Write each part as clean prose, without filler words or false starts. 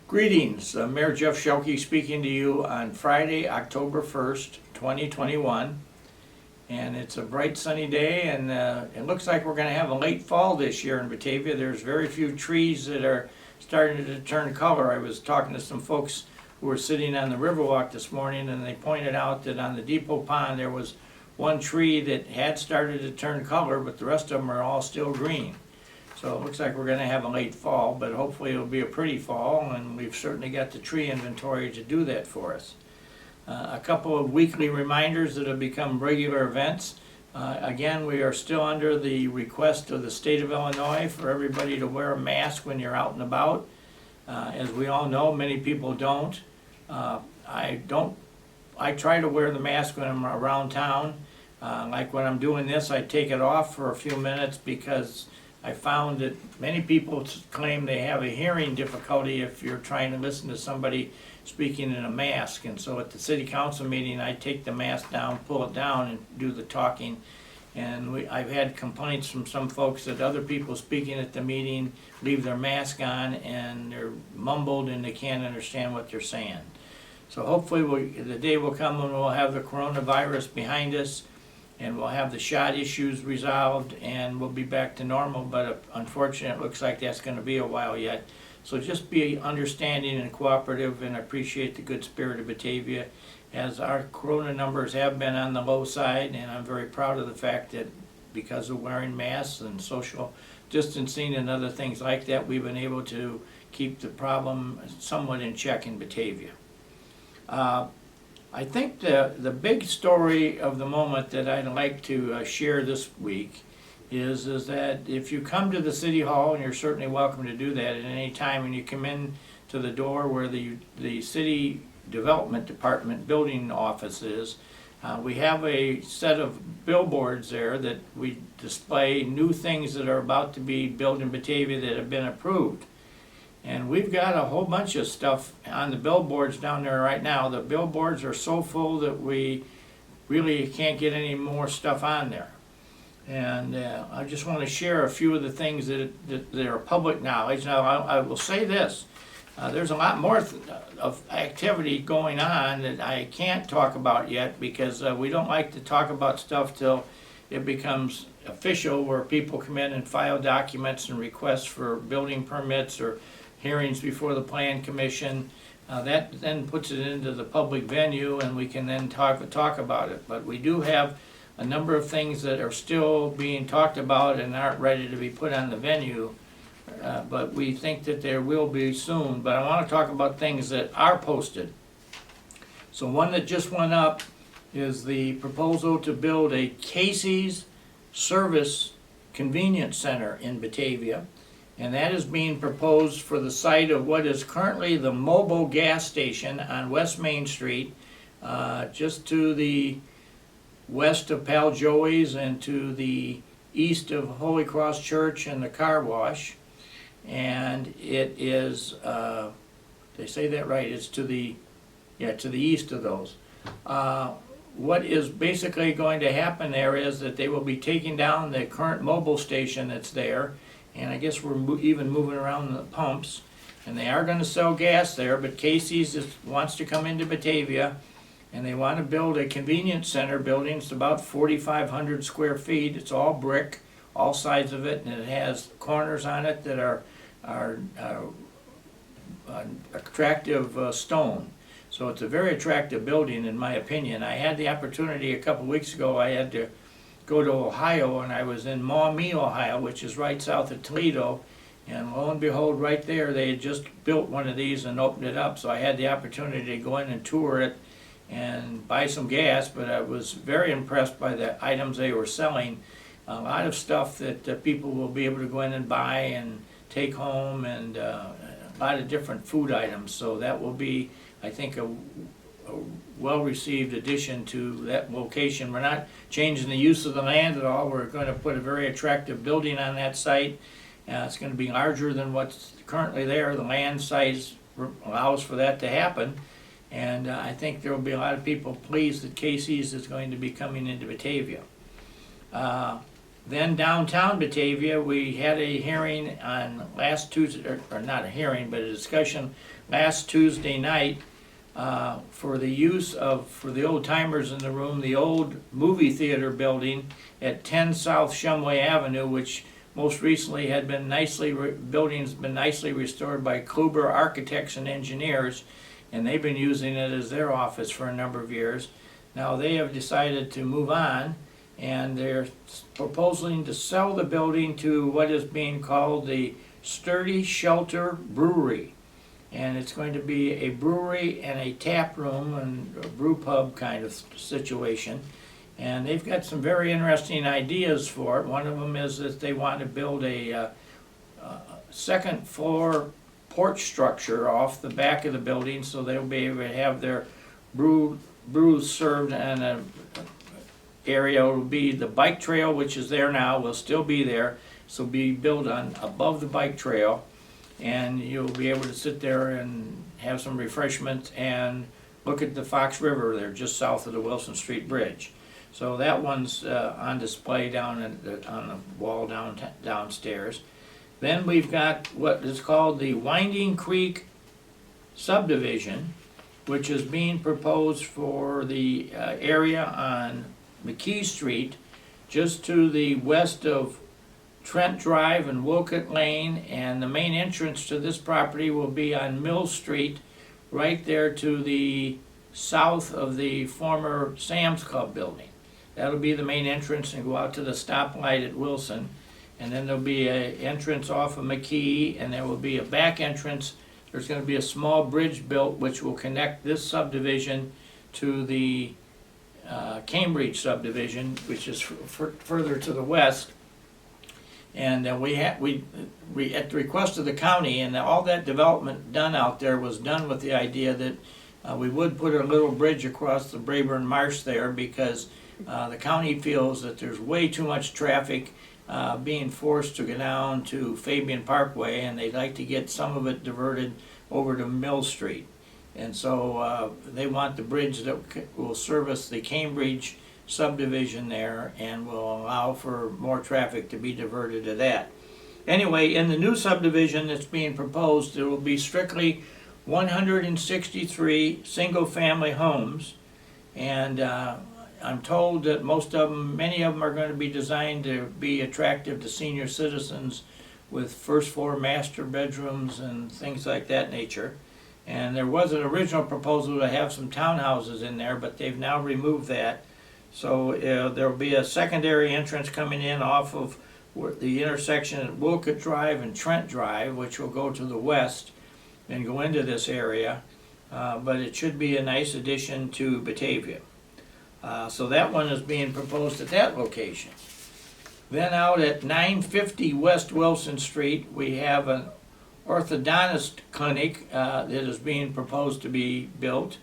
Greetings, Mayor Jeff Schielke speaking to you on Friday, October 1st, 2021. And it's a bright sunny day, and it looks like we're going to have a late fall this year in Batavia. There's very few trees that are starting to turn color. I was talking to some folks who were sitting on the Riverwalk this morning, and they pointed out that on the Depot Pond there was one tree that had started to turn color, but the rest of them are all still green. So it looks like we're going to have a late fall, but hopefully it'll be a pretty fall, and we've certainly got the tree inventory to do that for us. A couple of weekly reminders that have become regular events. Again, we are still under the request of the state of Illinois for everybody to wear a mask when you're out and about. As we all know, many people don't. I try to wear the mask when I'm around town. Like when I'm doing this, I take it off for a few minutes because I found that many people claim they have a hearing difficulty if you're trying to listen to somebody speaking in a mask. And so at the city council meeting, I take the mask down, pull it down, and do the talking. And I've had complaints from some folks that other people speaking at the meeting leave their mask on and they're mumbled and they can't understand what they're saying. So hopefully the day will come when we'll have the coronavirus behind us, and we'll have the shot issues resolved, and we'll be back to normal, but unfortunately it looks like that's going to be a while yet. So just be understanding and cooperative, and appreciate the good spirit of Batavia, as our corona numbers have been on the low side, and I'm very proud of the fact that because of wearing masks and social distancing and other things like that, we've been able to keep the problem somewhat in check in Batavia. I think the big story of the moment that I'd like to share this week is that if you come to the City Hall, and you're certainly welcome to do that at any time, when you come in to the door where the City Development Department building office is, we have a set of billboards there that we display new things that are about to be built in Batavia that have been approved. And we've got a whole bunch of stuff on the billboards down there right now. The billboards are so full that we really can't get any more stuff on there. And I just want to share a few of the things that are public knowledge. Now, I will say this. There's a lot more of activity going on that I can't talk about yet, because we don't like to talk about stuff till it becomes official, where people come in and file documents and requests for building permits or hearings before the Plan Commission. That then puts it into the public venue, and we can then talk about it. But we do have a number of things that are still being talked about and aren't ready to be put on the venue, but we think that there will be soon. But I want to talk about things that are posted. So one that just went up is the proposal to build a Casey's Service Convenience Center in Batavia. And that is being proposed for the site of what is currently the Mobile gas station on West Main Street, just to the west of Pal Joey's and to the east of Holy Cross Church and the car wash. And it is, they say that right, it's to the east of those. What is basically going to happen there is that they will be taking down the current mobile station that's there, and I guess we're even moving around the pumps, and they are going to sell gas there. But Casey's wants to come into Batavia, and they want to build a convenience center building. It's about 4,500 square feet. It's all brick, all sides of it, and it has corners on it that are attractive stone. So it's a very attractive building, in my opinion. I had the opportunity a couple weeks ago. I had to go to Ohio, and I was in Maumee, Ohio, which is right south of Toledo, and lo and behold, right there they had just built one of these and opened it up. So I had the opportunity to go in and tour it and buy some gas, but I was very impressed by the items they were selling. A lot of stuff that people will be able to go in and buy and take home, and a lot of different food items. So that will be, I think, a well-received addition to that location. We're not changing the use of the land at all. We're going to put a very attractive building on that site. It's going to be larger than what's currently there. The land size allows for that to happen. And I think there will be a lot of people pleased that Casey's is going to be coming into Batavia. Then downtown Batavia, we had a hearing on last Tuesday, or not a hearing, but a discussion last Tuesday night for the use of, for the old timers in the room, the old movie theater building at 10 South Shumway Avenue, which most recently had been building's been nicely restored by Kluber Architects and Engineers, and they've been using it as their office for a number of years. Now they have decided to move on, and they're proposing to sell the building to what is being called the Sturdy Shelter Brewery. And it's going to be a brewery and a tap room and a brew pub kind of situation. And they've got some very interesting ideas for it. One of them is that they want to build a second floor porch structure off the back of the building, so they'll be able to have their brews served in an area. Will be the bike trail, which is there now, will still be there. So be built on above the bike trail, and you'll be able to sit there and have some refreshments and look at the Fox River there just south of the Wilson Street Bridge. So that one's on display down on the wall downstairs. Then we've got what is called the Winding Creek Subdivision, which is being proposed for the area on McKee Street, just to the west of Trent Drive and Wolcott Lane, and the main entrance to this property will be on Mill Street, right there to the south of the former Sam's Club building. That'll be the main entrance, and go out to the stoplight at Wilson, and then there'll be an entrance off of McKee, and there will be a back entrance. There's going to be a small bridge built which will connect this subdivision to the Cambridge subdivision, which is further to the west. And we at the request of the county, and all that development done out there was done with the idea that we would put a little bridge across the Brayburn Marsh there, because the county feels that there's way too much traffic being forced to go down to Fabian Parkway, and they'd like to get some of it diverted over to Mill Street. And so they want the bridge that will service the Cambridge subdivision there and will allow for more traffic to be diverted to that. Anyway, in the new subdivision that's being proposed, there will be strictly 163 single-family homes, and I'm told that many of them are going to be designed to be attractive to senior citizens, with first floor master bedrooms and things like that nature. And there was an original proposal to have some townhouses in there, but they've now removed that. So there will be a secondary entrance coming in off of the intersection at Wolcott Drive and Trent Drive, which will go to the west and go into this area. But it should be a nice addition to Batavia. So that one is being proposed at that location. Then out at 950 West Wilson Street, we have an orthodontist clinic that is being proposed to be built.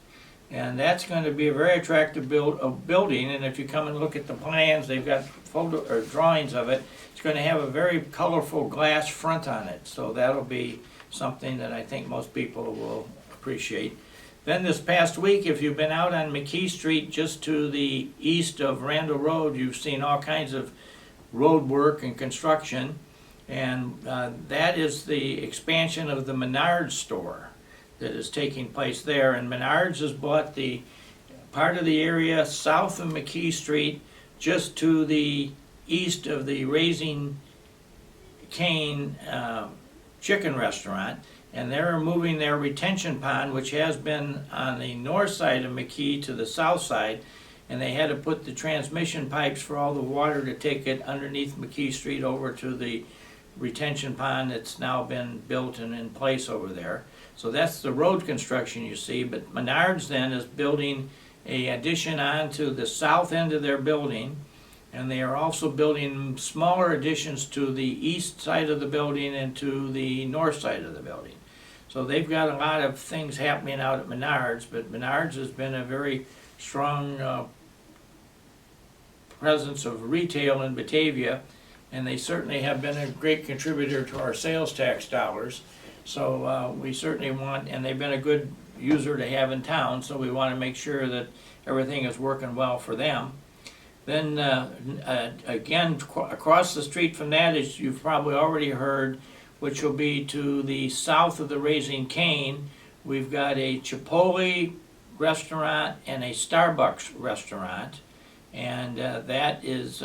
And that's going to be a very attractive building, and if you come and look at the plans, they've got drawings of it. It's going to have a very colorful glass front on it, so that'll be something that I think most people will appreciate. Then this past week, if you've been out on McKee Street just to the east of Randall Road, you've seen all kinds of road work and construction, and that is the expansion of the Menards store that is taking place there. And Menards has bought the part of the area south of McKee Street, just to the east of the Raising Cane chicken restaurant, and they're moving their retention pond, which has been on the north side of McKee, to the south side, and they had to put the transmission pipes for all the water to take it underneath McKee Street over to the retention pond that's now been built and in place over there. So that's the road construction you see, but Menards then is building an addition onto the south end of their building, and they are also building smaller additions to the east side of the building and to the north side of the building. So they've got a lot of things happening out at Menards, but Menards has been a very strong presence of retail in Batavia, and they certainly have been a great contributor to our sales tax dollars. So we certainly want, and they've been a good user to have in town, so we want to make sure that everything is working well for them. Then again, across the street from that, as you've probably already heard, which will be to the south of the Raising Cane, We've got a Chipotle restaurant and a Starbucks restaurant, and that is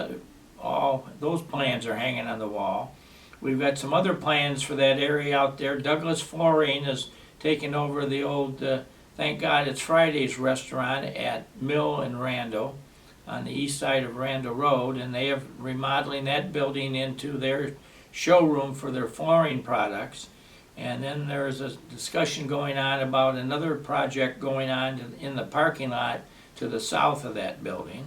all, those plans are hanging on the wall. We've got some other plans for that area out there. Douglas Flooring is taking over the old Thank God It's Fridays restaurant at Mill and Randall on the east side of Randall Road, and they are remodeling that building into their showroom for their flooring products. And then there's a discussion going on about another project going on in the parking lot to the south of that building.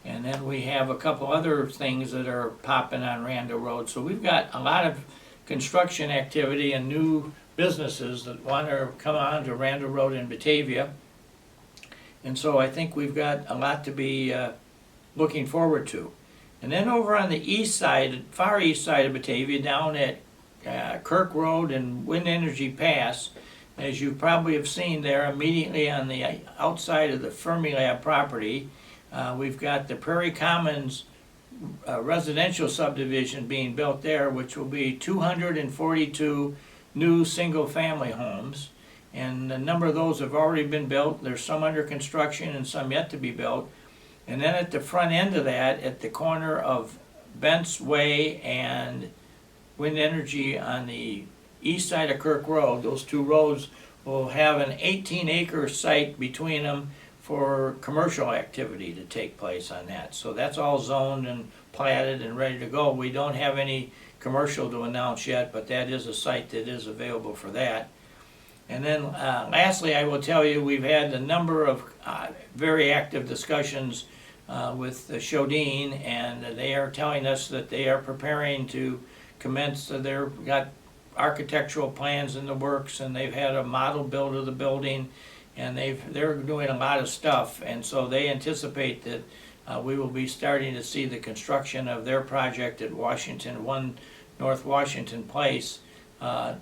And then we have a couple other things that are popping on Randall Road. So we've got a lot of construction activity and new businesses that want to come on to Randall Road in Batavia. And so I think we've got a lot to be looking forward to. And then over on the east side, far east side of Batavia, down at Kirk Road and Wind Energy Pass, as you probably have seen there, immediately on the outside of the Fermilab property, we've got the Prairie Commons residential subdivision being built there, which will be 242 new single-family homes. And a number of those have already been built. There's some under construction and some yet to be built. And then at the front end of that, at the corner of Bent's Way and Wind Energy on the east side of Kirk Road, those two roads will have an 18-acre site between them for commercial activity to take place on that. So that's all zoned and platted and ready to go. We don't have any commercial to announce yet, but that is a site that is available for that. And then lastly, I will tell you, we've had a number of very active discussions with Shodine, and they are telling us that they are preparing to commence, they've got architectural plans in the works, and they've had a model build of the building, and they're doing a lot of stuff, and so they anticipate that we will be starting to see the construction of their project at Washington, 1 North Washington Place.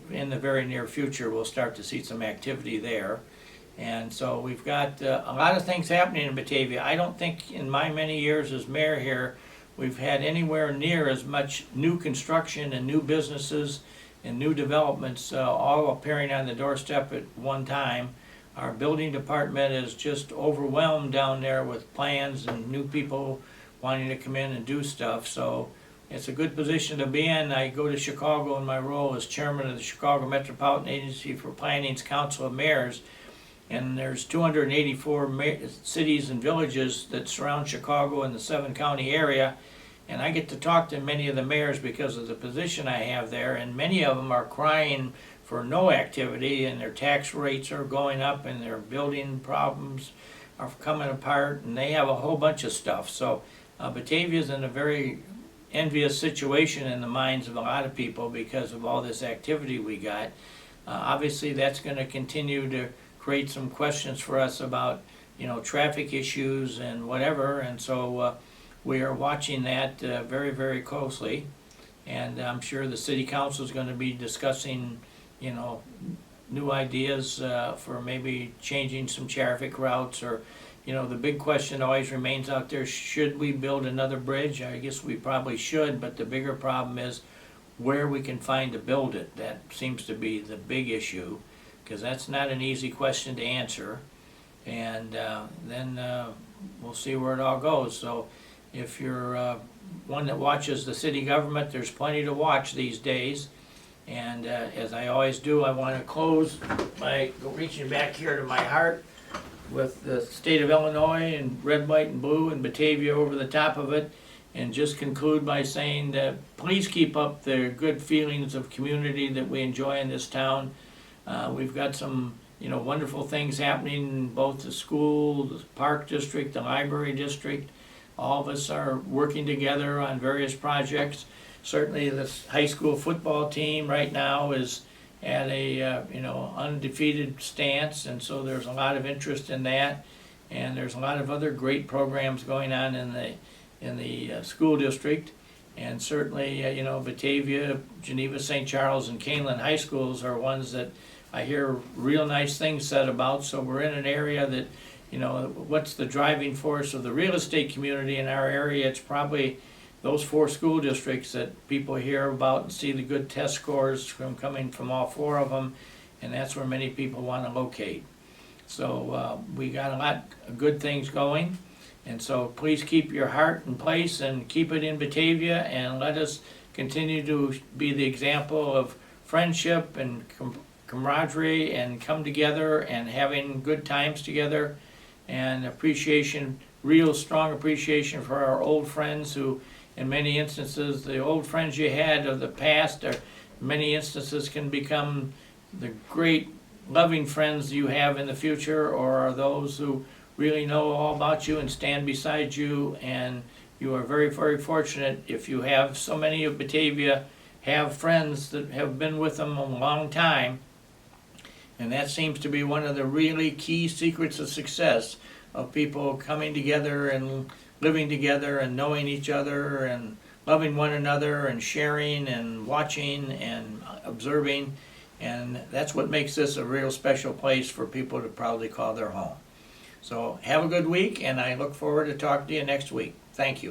In the very near future, we'll start to see some activity there. And so we've got a lot of things happening in Batavia. I don't think in my many years as mayor here, we've had anywhere near as much new construction and new businesses and new developments all appearing on the doorstep at one time. Our building department is just overwhelmed down there with plans and new people wanting to come in and do stuff. So it's a good position to be in. I go to Chicago in my role as chairman of the Chicago Metropolitan Agency for Planning's Council of Mayors. And there's 284 cities and villages that surround Chicago and the 7-county area. And I get to talk to many of the mayors because of the position I have there. And many of them are crying for no activity, and their tax rates are going up, and their building problems are coming apart, and they have a whole bunch of stuff. So Batavia's in a very envious situation in the minds of a lot of people because of all this activity we got. Obviously, that's going to continue to create some questions for us about, traffic issues and whatever, and so we are watching that very, very closely. And I'm sure the city council is going to be discussing, new ideas for maybe changing some traffic routes, or, the big question always remains out there: should we build another bridge? I guess we probably should, but the bigger problem is where we can find to build it. That seems to be the big issue, because that's not an easy question to answer. And then we'll see where it all goes. So if you're one that watches the city government, there's plenty to watch these days. And as I always do, I want to close by reaching back here to my heart with the state of Illinois and red, white, and blue, and Batavia over the top of it, and just conclude by saying that please keep up the good feelings of community that we enjoy in this town. We've got some, wonderful things happening in both the school, the park district, the library district. All of us are working together on various projects. Certainly the high school football team right now is at a undefeated stance, and so there's a lot of interest in that. And there's a lot of other great programs going on in the school district. And certainly, Batavia, Geneva, St. Charles, and Canelan high schools are ones that I hear real nice things said about. So we're in an area that, what's the driving force of the real estate community in our area? It's probably those 4 school districts that people hear about and see the good test scores coming from all 4 of them. and that's where many people want to locate. So we got a lot of good things going, and so please keep your heart in place and keep it in Batavia, and let us continue to be the example of friendship and camaraderie and come together and having good times together, and appreciation, real strong appreciation for our old friends who, in many instances, the old friends you had of the past are, in many instances, can become the great loving friends you have in the future, or are those who really know all about you and stand beside you. And you are very, very fortunate if you have so many of Batavia have friends that have been with them a long time. And that seems to be one of the really key secrets of success, of people coming together and living together and knowing each other and loving one another and sharing and watching and observing. And that's what makes this a real special place for people to proudly call their home. So have a good week, and I look forward to talking to you next week. Thank you.